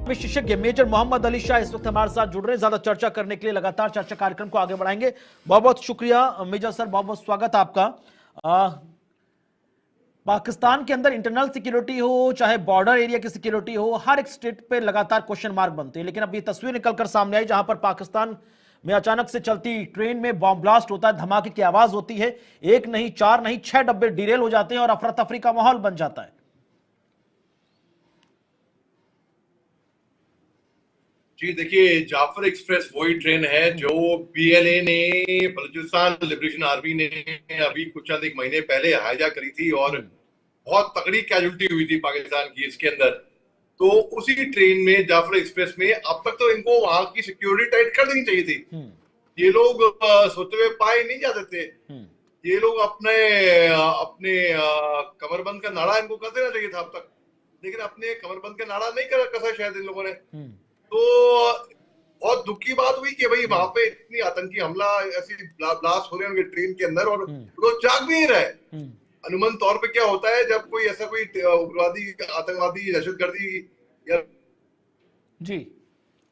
विशेषज्ञ मेजर मोहम्मद अली शाह इस वक्त हमारे साथ जुड़ रहे हैं ज्यादा चर्चा करने के लिए। लगातार चर्चा कार्यक्रम को आगे बढ़ाएंगे। बहुत बहुत शुक्रिया मेजर सर, बहुत बहुत स्वागत आपका। पाकिस्तान के अंदर इंटरनल सिक्योरिटी हो चाहे बॉर्डर एरिया की सिक्योरिटी हो, हर एक स्टेट पे लगातार क्वेश्चन मार्क बनते हैं। लेकिन अब ये तस्वीर निकलकर सामने आई जहां पर पाकिस्तान में अचानक से चलती ट्रेन में बॉम्ब ब्लास्ट होता है, धमाके की आवाज होती है, एक नहीं, चार नहीं, 6 डब्बे डिरेल हो जाते हैं और अफरा तफरी का माहौल बन जाता है। जी देखिए, जाफर एक्सप्रेस वही ट्रेन है जो पीएलए ने, बलूचिस्तान लिबरेशन आर्मी ने अभी कुछ चंद एक महीने पहले हाईजैक करी थी और बहुत तगड़ी कैजुअल्टी हुई थी पाकिस्तान की इसके अंदर। तो उसी ट्रेन में, जाफर एक्सप्रेस में, अब तक तो इनको वहां की सिक्योरिटी टाइट कर देनी चाहिए थी। ये लोग सोते हुए पाए नहीं जाते थे। ये लोग अपने अपने कमरबंद का नारा इनको कर देना चाहिए था अब तक, लेकिन अपने कमरबंद का नारा नहीं कसा शायद इन लोगों ने। तो बहुत दुख की बात हुई कि भाई वहां पे इतनी आतंकी हमला, ऐसी ब्लास्ट हो रहे हैं उनके ट्रेन के अंदर और लोग जाग भी नहीं रहे। अनुमान तौर पे क्या होता है जब कोई ऐसा कोई उग्रवादी, आतंकवादी, दहशतगर्दी या जी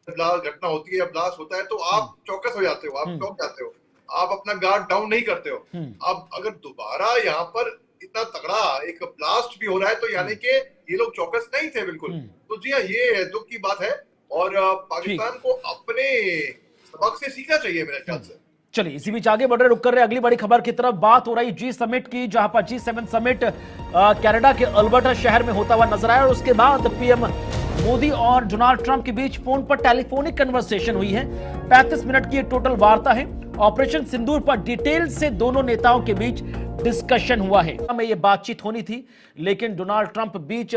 घटना होती है या ब्लास्ट होता है तो आप चौकस हो जाते हो, आप चौंक जाते हो, आप अपना गार्ड डाउन नहीं करते हो। अब अगर दोबारा यहाँ पर इतना तगड़ा एक ब्लास्ट भी हो रहा है तो यानी कि ये लोग चौकस नहीं थे बिल्कुल। तो जी हाँ, ये दुख की बात है और पाकिस्तान को अपने सबक से सीखना चाहिए मेरे ख्याल से। चलिए इसी बीच आगे बढ़ रहे, रुक कर रहे अगली बड़ी खबर की तरफ। बात हो रही जी समिट की, जहां पर G7 समिट कनाडा के अल्बर्टा शहर में होता हुआ नजर आया और उसके बाद पीएम मोदी और डोनाल्ड ट्रंप के बीच फोन पर टेलीफोनिक कन्वर्सेशन हुई है। 35 मिनट की टोटल वार्ता है। ऑपरेशन सिंदूर पर डिटेल से दोनों नेताओं के बीच डिस्कशन हुआ है। में ये बातचीत होनी थी, लेकिन डोनाल्ड ट्रंप बीच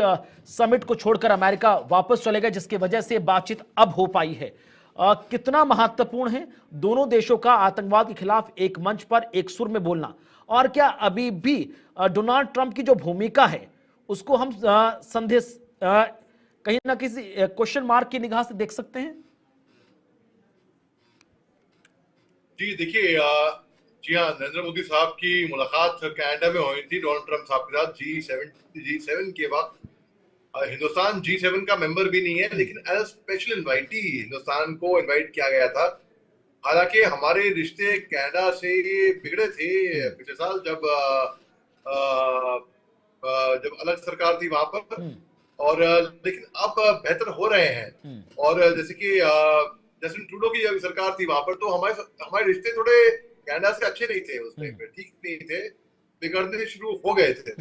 समिट को छोड़कर अमेरिका वापस चले गए, जिसकी वजह से बातचीत अब हो पाई है। कितना महत्वपूर्ण है दोनों देशों का आतंकवाद के खिलाफ एक मंच पर एक सुर में बोलना, और क्या अभी भी डोनाल्ड ट्रंप की जो भूमिका है उसको हम संदेश कहीं ना किसी क्वेश्चन मार्क की निगाह से देख सकते हैं? जी देखिए, जी हाँ, नरेंद्र मोदी साहब की मुलाकात कनाडा में हुई थी डोनाल्ड ट्रंप साहब के साथ G7 के वक्त। हिंदुस्तान G7 का मेंबर भी नहीं है, लेकिन एज स्पेशल इनवाइटी हिंदुस्तान को इनवाइट किया गया था। हालांकि हमारे रिश्ते कनाडा से बिगड़े थे पिछले साल जब अलग सरकार थी वहां पर, और लेकिन अब बेहतर हो रहे हैं। और जैसे कि जस्टिन ट्रूडो की जब सरकार थी वहां पर तो हमारे रिश्ते थोड़े कनाडा से अच्छे नहीं थे, उसमें ठीक नहीं थे, बिगड़ने शुरू हो गए थे।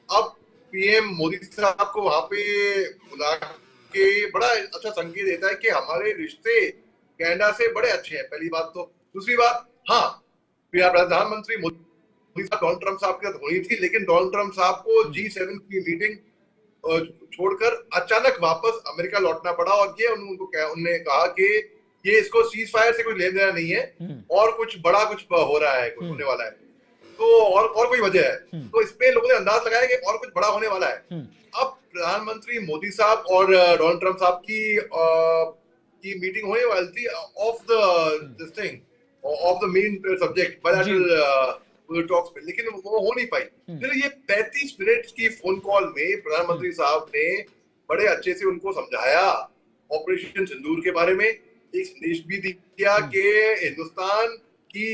अब पीएम मोदी साहब को वहां पे बुला के बड़ा अच्छा संकेत देता है कि हमारे रिश्ते कनाडा से बड़े अच्छे हैं, पहली बात तो। दूसरी बात, हाँ, प्रधानमंत्री मोदी साहब डोनाल्ड ट्रंप साहब के साथ हुई थी, लेकिन डोनाल्ड ट्रंप साहब को G7 की मीटिंग छोड़कर अचानक वापस अमेरिका लौटना पड़ा और ये उन्होंने कहा कि ये इसको सीज फायर से कोई लेना देना नहीं है और कुछ बड़ा कुछ हो रहा है, कुछ होने वाला है, तो और कोई वजह है। तो इसमें लोगों ने अंदाज लगाया कि और कुछ बड़ा होने वाला है। अब प्रधानमंत्री मोदी साहब और डोनाल्ड ट्रंप साहब की मीटिंग होने वाली थी of the main subject bilateral talks पे, लेकिन वो हो नहीं पाई। फिर ये 35 मिनट की फोन कॉल में प्रधानमंत्री साहब ने बड़े अच्छे से उनको समझाया ऑपरेशन सिंदूर के बारे में, एक संदेश भी दिया कि हिंदुस्तान की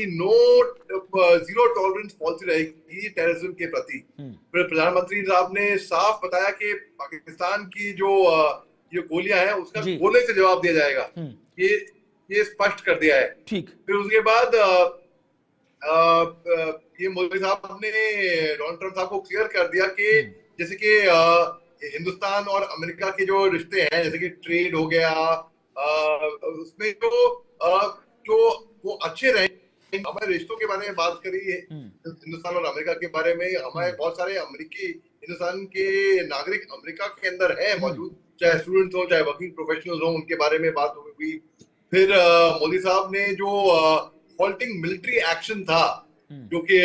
जीरो टॉलरेंस पॉलिसी रहेगी टेररिज्म के प्रति। फिर प्रधानमंत्री साहब ने साफ बताया कि पाकिस्तान की जो गोलियां हैं उसका गोले से जवाब दिया जाएगा, ये स्पष्ट कर दिया है। फिर उसके बाद ये मोदी साहब ने डोनाल्ड ट्रंप साहब को क्लियर कर दिया कि जैसे कि हिंदुस्तान और अमेरिका के जो रिश्ते हैं, जैसे कि ट्रेड हो गया, उसमें जो वो अच्छे रहे। हमारे रिश्तों के बारे में बात करी है, हिंदुस्तान और अमेरिका के बारे में। हमारे बहुत सारे अमेरिकी, हिंदुस्तान के नागरिक अमेरिका के अंदर है मौजूद, चाहे स्टूडेंट्स हो चाहे वर्किंग प्रोफेशनल्स हो, उनके बारे में बात हुई। फिर मोदी साहब ने जो हॉल्टिंग मिलिट्री एक्शन था जो कि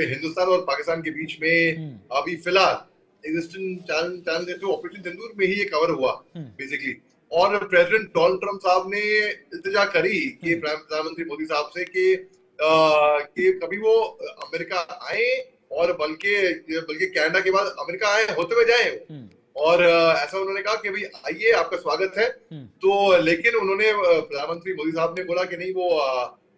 हिंदुस्तान और पाकिस्तान के बीच में अभी फिलहाल एग्जिस्टिंग चैलेंज ऑपरेशन सिंदूर में ही ये कवर हुआ बेसिकली। और प्रेसिडेंट डोनाल्ड ट्रंप साहब ने इल्तिजा करी कि प्रधानमंत्री मोदी साहब से कि कभी वो अमेरिका आए और बल्कि कनाडा के बाद अमेरिका आए, होते हुए जाए और ऐसा उन्होंने कहा कि भाई आइए, आपका स्वागत है। तो लेकिन उन्होंने प्रधानमंत्री मोदी साहब ने बोला कि नहीं, वो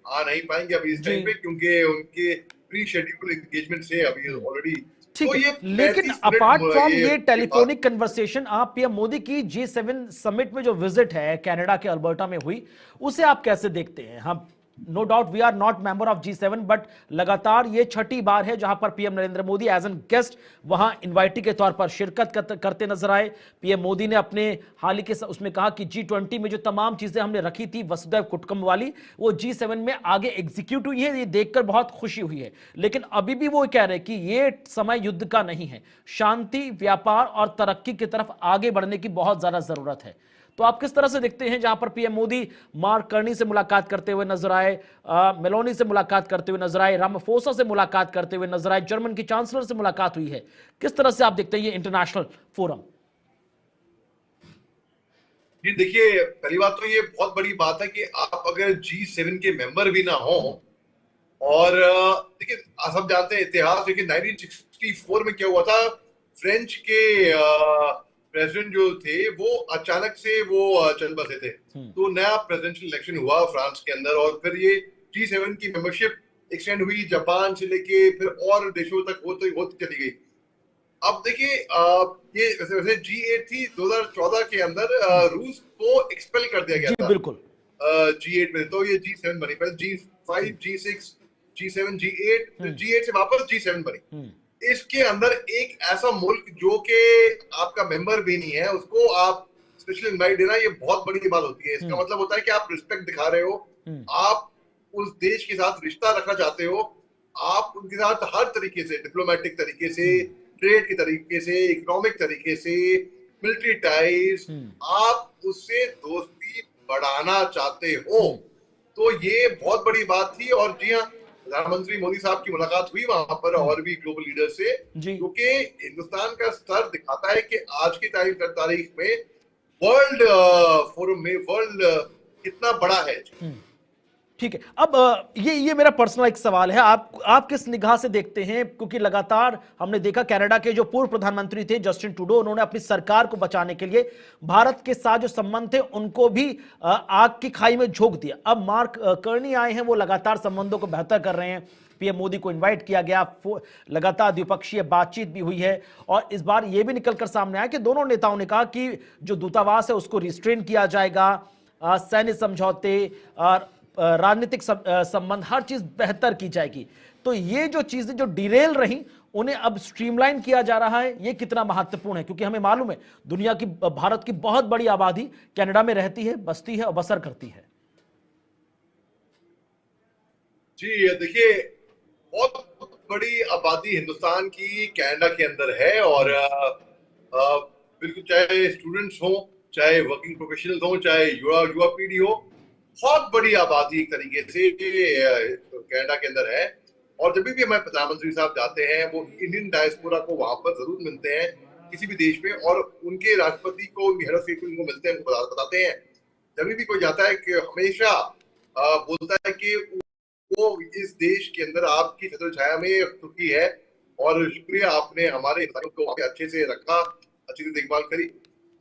आ नहीं पाएंगे अभी इस टाइम पे, क्योंकि उनके प्री शेड्यूल एंगेजमेंट है अभी ऑलरेडी। ठीक तो है, ये लेकिन 35 अपार्ट मिनट फ्रॉम ये टेलीफोनिक कन्वर्सेशन, आप पीएम मोदी की G7 समिट में जो विजिट है कनाडा के अल्बर्टा में हुई, उसे आप कैसे देखते हैं? हम no doubt we are not member of G7, but लगातार ये छठी बार है जहां पर PM Narendra Modi as an guest वहां इनवाइटी के तौर पर शिरकत करते नजर आए। पीएम मोदी ने अपने हाल ही के उसमें कहा कि G20 में जो तमाम चीजें हमने रखी थी वसुधैव कुटुंबकम वाली, वो G7 में आगे एग्जीक्यूट हुई है। ये देखकर बहुत खुशी हुई है, लेकिन अभी भी वो कह रहे हैं कि ये समय युद्ध का नहीं है, शांति, व्यापार और तरक्की की तरफ आगे बढ़ने की बहुत ज्यादा जरूरत है। तो आप किस तरह से देखते हैं जहां पर पीएम मोदी मार्क कर्नी से मुलाकात करते हुए नजर आए, मेलोनी से मुलाकात करते हुए नजर आए, रामाफोसा से मुलाकात करते हुए नजर आए, जर्मन की चांसलर से मुलाकात हुई है, किस तरह से आप देखते हैं ये इंटरनेशनल फोरम? जी देखिए, पहली बात तो ये बहुत बड़ी बात है कि आप अगर G7 के मेंबर भी ना हो, और देखिए सब जानते हैं इतिहास, लेकिन 1964 में क्या हुआ था, फ्रेंच के प्रेसिडेंट जो थे वो अचानक से वो चल बसे थे। तो नया प्रेसिडेंशियल इलेक्शन हुआ फ्रांस के अंदर, और फिर ये G7 की मेंबरशिप एक्सटेंड हुई जापान से लेके फिर और देशों तक होती चली गई। अब देखिए ये वैसे G8 थी 2014 के अंदर, रूस को एक्सपेल कर दिया गया था बिल्कुल G8 में, तो ये G7 बनी। पहले G5, G6, G7, G8, G8 से वापस G7 बनी। इसके अंदर एक ऐसा मुल्क जो कि आपका मेंबर भी नहीं है, उसको आप स्पेशल इनवाइट देना, ये बहुत बड़ी बात होती है। इसका मतलब होता है कि आप रिस्पेक्ट दिखा रहे हो, आप उस देश के साथ रिश्ता रखना चाहते हो, आप उनके साथ हर तरीके से, डिप्लोमेटिक तरीके से, ट्रेड के तरीके से, इकोनॉमिक तरीके से, मिलिट्री टाइज, आप उससे दोस्ती बढ़ाना चाहते हो। तो ये बहुत बड़ी बात थी। और जी हाँ, प्रधानमंत्री मोदी साहब की मुलाकात हुई वहां पर और भी ग्लोबल लीडर से, क्योंकि हिंदुस्तान का स्तर दिखाता है कि आज की तारीख में वर्ल्ड फोरम में वर्ल्ड कितना बड़ा है। ठीक है, अब ये मेरा पर्सनल एक सवाल है, आप किस निगाह से देखते हैं? क्योंकि लगातार हमने देखा कनाडा के जो पूर्व प्रधानमंत्री थे जस्टिन ट्रूडो, उन्होंने अपनी सरकार को बचाने के लिए भारत के साथ जो संबंध थे उनको भी आग की खाई में झोंक दिया। अब मार्क कर्नी आए हैं, वो लगातार संबंधों को बेहतर कर रहे हैं, पीएम मोदी को इनवाइट किया गया, लगातार द्विपक्षीय बातचीत भी हुई है, और इस बार यह भी निकलकर सामने आया कि दोनों नेताओं ने कहा कि जो दूतावास है उसको रिस्ट्रेन किया जाएगा, सैन्य समझौते और राजनीतिक संबंध, हर चीज बेहतर की जाएगी। तो ये जो चीजें जो डिरेल रही उन्हें अब स्ट्रीमलाइन किया जा रहा है, ये कितना महत्वपूर्ण है? क्योंकि हमें मालूम है दुनिया की, भारत की बहुत बड़ी आबादी कनाडा में रहती है, बसती है और बसर करती है। जी देखिए, बहुत बड़ी आबादी हिंदुस्तान की कनाडा के अंदर है, और बिल्कुल चाहे स्टूडेंट्स हो, चाहे वर्किंग प्रोफेशनल्स हो, चाहे युवा पीढ़ी हो, बहुत बड़ी आबादी एक तरीके से कनाडा के अंदर है। और जब भी हमारे प्रधानमंत्री साहब जाते हैं, वो इंडियन डायस्पोरा को वहां पर जरूर मिलते हैं किसी भी देश में, और उनके राष्ट्रपति को, उनके हेड ऑफ स्टेट को उनको मिलते हैं, उनको बताते हैं। जब भी कोई जाता है कि हमेशा बोलता है कि वो इस देश के अंदर आपकी छत्र छाया में सुखी है, और शुक्रिया आपने हमारे को अच्छे से रखा, अच्छी से देखभाल करी।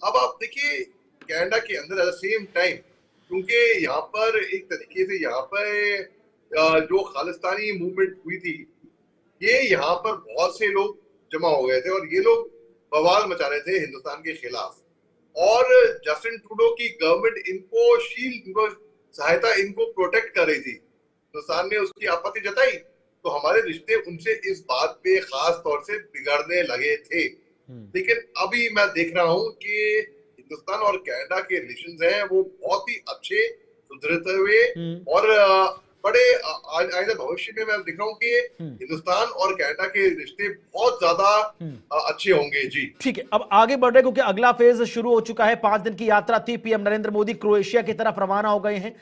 अब आप देखिए कनाडा के अंदर एट द सेम टाइम, क्योंकि यहाँ पर एक तरीके से यहाँ पर जो खालिस्तानी मूवमेंट हुई थी, ये यहाँ पर बहुत से लोग जमा हो गए थे, और ये लोग बवाल मचा रहे थे हिंदुस्तान के खिलाफ। और जस्टिन ट्रूडो की गवर्नमेंट इनको शील्ड, इनको सहायता, इनको प्रोटेक्ट कर रही थी। हिंदुस्तान ने उसकी आपत्ति जताई, तो हमारे रिश्ते उनसे इस बात पे खास तौर से बिगड़ने लगे थे। लेकिन अभी मैं देख रहा हूँ कि हिंदुस्तान और कनाडा के रिलेशंस हैं वो बहुत ही अच्छे, सुधरते हुए, और बड़े आगे भविष्य में मैं देख रहा हूँ कि हिंदुस्तान और कनाडा के रिश्ते बहुत ज्यादा अच्छे होंगे। जी ठीक है, अब आगे बढ़ रहे, क्योंकि अगला फेज शुरू हो चुका है। 5 दिन की यात्रा थी, पीएम नरेंद्र मोदी क्रोएशिया की तरफ रवाना हो गए हैं।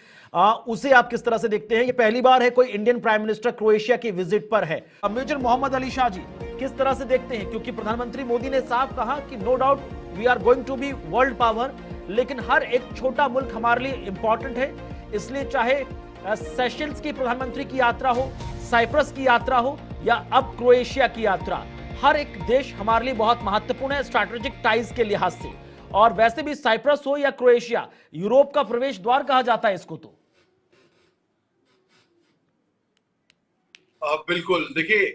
उसे आप किस तरह से देखते हैं? ये पहली बार है कोई इंडियन प्राइम मिनिस्टर क्रोएशिया की विजिट पर है। मेजर मोहम्मद अली शाह जी, किस तरह से देखते हैं? क्योंकि प्रधानमंत्री मोदी ने साफ कहा कि no doubt we are going to be world power, लेकिन हर एक छोटा मुल्क हमारे लिए इंपॉर्टेंट है। इसलिए चाहे सेशल्स की प्रधानमंत्री की यात्रा हो, साइप्रस की यात्रा हो, या अब क्रोएशिया की यात्रा, हर एक देश हमारे लिए बहुत महत्वपूर्ण है स्ट्रैटेजिक टाइज के लिहाज से। और वैसे भी साइप्रस हो या क्रोएशिया, यूरोप का प्रवेश द्वार कहा जाता है इसको तो। बिल्कुल, देखिए,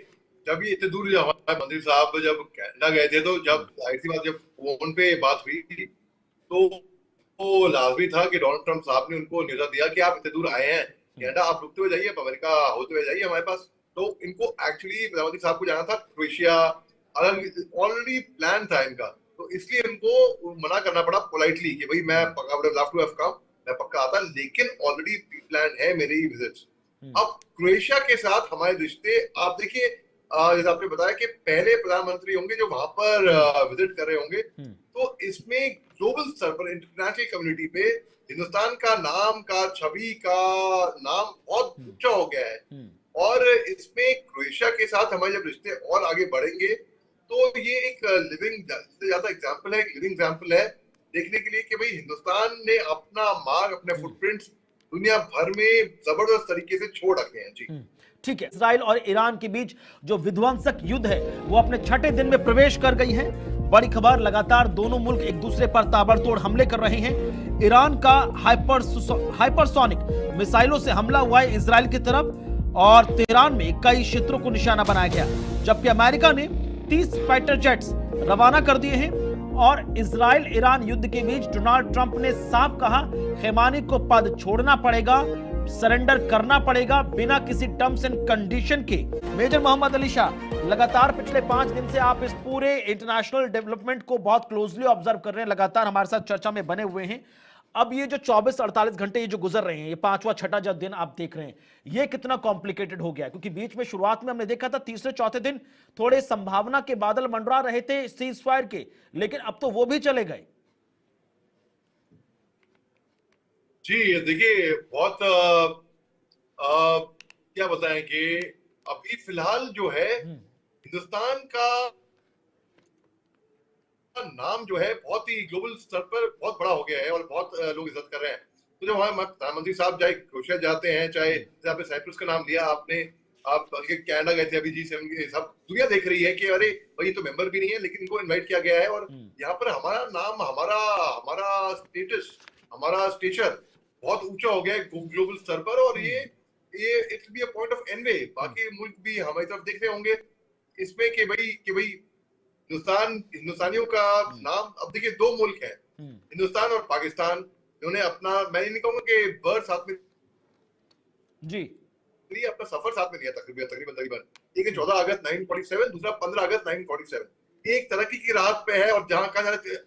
जब ये इतने दूर हमारे मंत्री साहब जब कनाडा गए थे, तो जब जाहिर सी बात, जब फोन पे बात हुई थी, तो लाजमी था कि डोनाल्ड ट्रंप साहब ने उनको न्यौता दिया कि आप इतने दूर आए हैं कनाडा, आप रुकते हुए जाइए, आप अमेरिका होते हुए जाइए हमारे पास। तो इनको एक्चुअली प्रधानमंत्री साहब को जाना था क्रोएशिया, अलग ऑलरेडी प्लान था इनका, तो इसलिए इनको मना करना पड़ा पोलाइटली कि भाई मैं पक्का, would love to have come, मैं पक्का आता, लेकिन ऑलरेडी प्लान है मेरी विजिट्स। अब क्रोएशिया के साथ हमारे रिश्ते, आप देखिए, जैसे आपने बताया कि पहले प्रधानमंत्री होंगे जो वहां पर विजिट कर रहे होंगे, तो इसमें ग्लोबल स्तर पर इंटरनेशनल कम्युनिटी पे हिंदुस्तान का नाम का, छवि का नाम बहुत ऊंचा हो गया है। और इसमें क्रोएशिया के साथ हमारे जब रिश्ते और आगे बढ़ेंगे, तो ये एक लिविंग से ज्यादा एग्जाम्पल है, एक लिविंग एग्जाम्पल है देखने के लिए कि भाई हिंदुस्तान ने अपना मार्क, अपने फुटप्रिंट्स दुनिया भर में जबरदस्त तरीके से छोड़ रखे हैं। जी ठीक है, इजराइल और ईरान के बीच जो विध्वंसक युद्ध है वो अपने छठे दिन में प्रवेश कर गई है। बड़ी खबर, लगातार दोनों मुल्क एक दूसरे पर ताबड़तोड़ हमले कर रहे हैं। ईरान का हाइपरसोनिक मिसाइलों से हमला हुआ है इजराइल की तरफ और तेहरान में कई क्षेत्रों को निशाना बनाया गया, जबकि अमेरिका ने 30 फाइटर जेट्स रवाना कर दिए हैं। और इजराइल ईरान युद्ध के बीच डोनाल्ड ट्रंप ने साफ कहा, खैमानी को पद छोड़ना पड़ेगा, सरेंडर करना पड़ेगा बिना किसी टर्म्स एंड कंडीशन के। मेजर मोहम्मद अली शाह, लगातार पिछले 5 दिन से आप इस पूरे इंटरनेशनल डेवलपमेंट को बहुत क्लोजली ऑब्जर्व कर रहे हैं, लगातार हमारे साथ चर्चा में बने हुए हैं। अब ये जो 24-48 घंटे ये जो गुजर रहे हैं, ये 5वां 6ठा जो दिन आप देख रहे हैं, ये कितना कॉम्प्लिकेटेड हो गया है? क्योंकि बीच में शुरुआत में हमने देखा था तीसरे चौथे दिन थोड़े संभावना के बादल मंडरा रहे थे सीज फायर के, लेकिन अब तो वो भी चले गए। जी, देखिए, बहुत क्या बताएं कि अभी फिलहाल जो है हिंदुस्तान का नाम जो है बहुत ही ग्लोबल स्तर पर बहुत बड़ा हो गया है और बहुत लोग इज्जत कर रहे हैं। तो जब हमारे प्रधानमंत्री साहब चाहे क्रोएशिया जाते हैं, चाहे आपने साइप्रस का नाम लिया, आपने आप कनाडा गए थे अभी G7, सब दुनिया देख रही है कि अरे भाई ये तो मेंबर भी नहीं है लेकिन इनको इनवाइट किया गया है, और यहाँ पर हमारा नाम, हमारा स्टेटस, हमारा स्टेचर बहुत ऊंचा हो गया है ग्लोबल स्तर पर। और ये it will be a point of envy, बाकी मुल्क भी हमारी तरफ देख रहे होंगे इसमें कि भाई हिंदुस्तानियों का नाम। अब देखिए, 2 मुल्क हैं, हिंदुस्तान और पाकिस्तान, उन्होंने अपना, मैं नहीं कहूंगा कि बर्थ साथ में जी, अपना सफर साथ में लिया तकरीबन। एक है 14 अगस्त 1947, दूसरा 15 अगस्त 1947। एक तरक्की की राह पे है और जहां का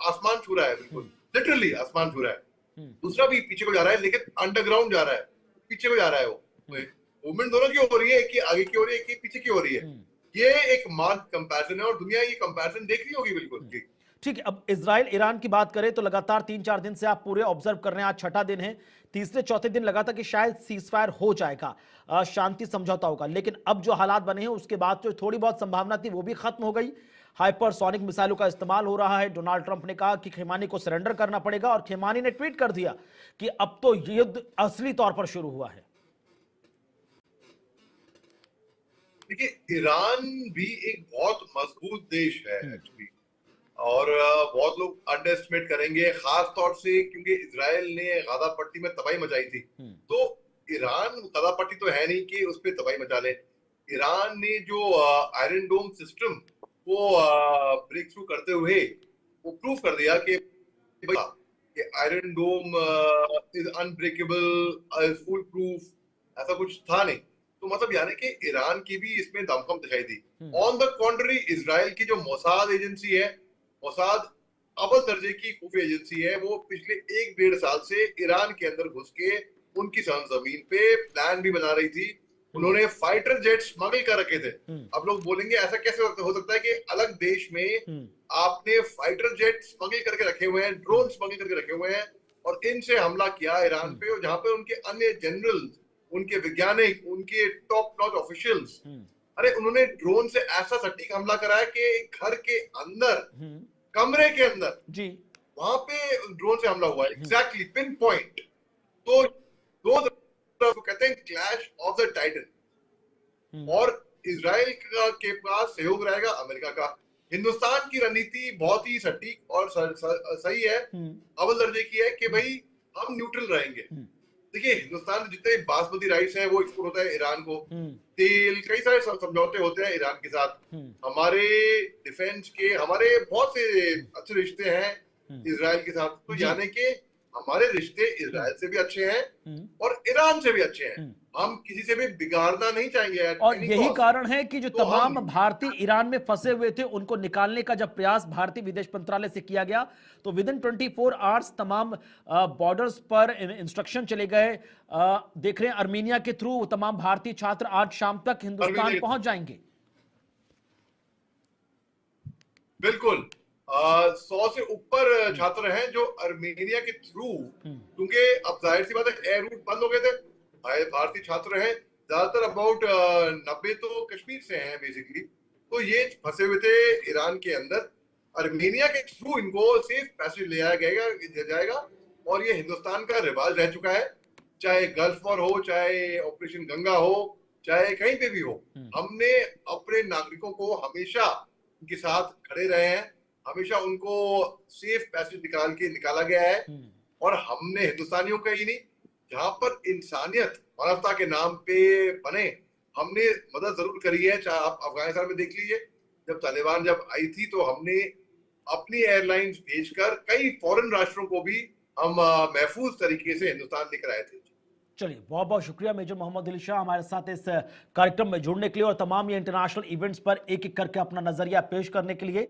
आसमान छू रहा है, बिल्कुल लिटरली आसमान छू रहा है। दूसरा भी पीछे को जा रहा है, लेकिन अंडरग्राउंड जा रहा है, पीछे को जा रहा है। वो मूवमेंट दोनों की हो रही है, कि आगे की हो रही है कि पीछे की हो रही है। ये एक मार्क कंपैरिजन है और दुनिया ये कंपैरिजन देख रही होगी बिल्कुल। जी ठीक है, अब इजराइल ईरान की बात करें तो लगातार 3-4 दिन से आप पूरे ऑब्जर्व कर रहे हैं, आज छठा दिन है। तीसरे चौथे दिन लगा था कि शायद सीज फायर हो जाएगा, शांति समझौता होगा, लेकिन अब जो हालात बने हैं उसके बाद जो थोड़ी बहुत संभावना थी वो भी खत्म हो गई। हाइपरसोनिक मिसाइलों का इस्तेमाल हो रहा है। डोनाल्ड ट्रंप ने कहा कि खैमानी को सरेंडर करना पड़ेगा और खैमानी ने ट्वीट कर दिया कि अब तो युद्ध असली तौर पर शुरू हुआ है। देखिए, ईरान भी एक बहुत मजबूत देश है एक्चुअली, और बहुत लोग अंडर एस्टिमेट करेंगे, खास तौर से क्योंकि इजराइल ने गाजा पट्टी में तबाही मचाई थी। तो ईरान, गाजा पट्टी तो है नहीं कि उस पर तबाही मचा ले। ईरान ने जो आयरन डोम सिस्टम को ब्रेक थ्रू करते हुए वो प्रूव कर दिया कि iron dome is unbreakable, foolproof, ऐसा कुछ था नहीं। तो मतलब यानी कि ईरान की भी इसमें दमखम दिखाई दी। ऑन द कॉन्ट्री, इजराइल की जो मोसाद एजेंसी है, मोसाद अव्वल दर्जे की खुफिया एजेंसी है, वो पिछले 1-1.5 साल से ईरान के अंदर घुस के उनकी सरजमीन पे प्लान भी बना रही थी। उन्होंने फाइटर जेट स्मगल कर रखे थे। अब लोग बोलेंगे ऐसा कैसे हो सकता है कि अलग देश में आपने फाइटर जेट स्मगल करके रखे हुए हैं, ड्रोन स्मगल करके रखे हुए हैं, और इनसे हमला किया ईरान पे, और जहां पे उनके अन्य जनरल, उनके वैज्ञानिक, उनके टॉप नॉच ऑफिशियल्स, अरे उन्होंने ड्रोन से ऐसा सटीक हमला कराया कि घर के अंदर, कमरे के अंदर जी, वहां पे ड्रोन से हमला हुआ है, एग्जैक्टली पिन पॉइंट। तो दो कहते हैं क्लैश ऑफ द टाइटन। और इजराइल के पास सहयोग रहेगा अमेरिका का। हिंदुस्तान की रणनीति बहुत ही सटीक और सही है, अव्वल दर्जे की है कि भाई हम न्यूट्रल रहेंगे। देखिए, हिंदुस्तान में जितने बासमती राइस है वो एक्सपोर्ट होता है ईरान को, तेल, कई सारे समझौते होते हैं ईरान के साथ। हमारे डिफेंस के हमारे बहुत से अच्छे रिश्ते हैं इजराइल के साथ, तो यानी कि हमारे रिश्ते इजराइल से भी अच्छे हैं और ईरान से भी अच्छे हैं। हम किसी से भी बिगाड़ना नहीं चाहेंगे। और यही कारण है कि जो तो तमाम भारतीय ईरान में फंसे हुए थे उनको निकालने का जब प्रयास भारतीय विदेश मंत्रालय से किया गया तो विद इन 24 आवर्स तमाम बॉर्डर्स पर इंस्ट्रक्शन चले गए। देख रहे हैं अर्मीनिया के थ्रू तमाम भारतीय छात्र आज शाम तक हिंदुस्तान पहुंच जाएंगे। बिल्कुल 100 से ऊपर छात्र हैं जो अर्मेनिया के थ्रू, क्योंकि अब जाहिर सी बात है एयर रूट बंद हो गए थे, भारतीय छात्र हैं ज्यादातर, अबाउट 90 तो कश्मीर से हैं बेसिकली। तो ये फंसे हुए थे ईरान के अंदर, अर्मेनिया के थ्रू इनको सेफ पैसेज ले आया जाएगा और ये हिंदुस्तान का रिवाज रह चुका है, चाहे गल्फ वॉर हो, चाहे ऑपरेशन गंगा हो, चाहे कहीं पे भी हो। हमने अपने नागरिकों को हमेशा उनके साथ खड़े रहे हैं, हमेशा उनको सेफ पैसेज निकाला गया है। और हमने हिंदुस्तानियों का ही नहीं, जहां पर इंसानियत मानवता के नाम पे बने, हमने मदद जरूर करी है। चाहे आप अफगानिस्तान में देख लीजिए, जब तालिबान जब आई थी तो हमने अपनी एयरलाइंस भेजकर कई फॉरेन राष्ट्रों को भी हम महफूज तरीके से हिंदुस्तान लेकर आए थे। चलिए, बहुत बहुत शुक्रिया मेजर मोहम्मद अली शाह हमारे साथ इस कार्यक्रम में जुड़ने के लिए और तमाम ये इंटरनेशनल इवेंट्स पर एक एक करके अपना नजरिया पेश करने के लिए।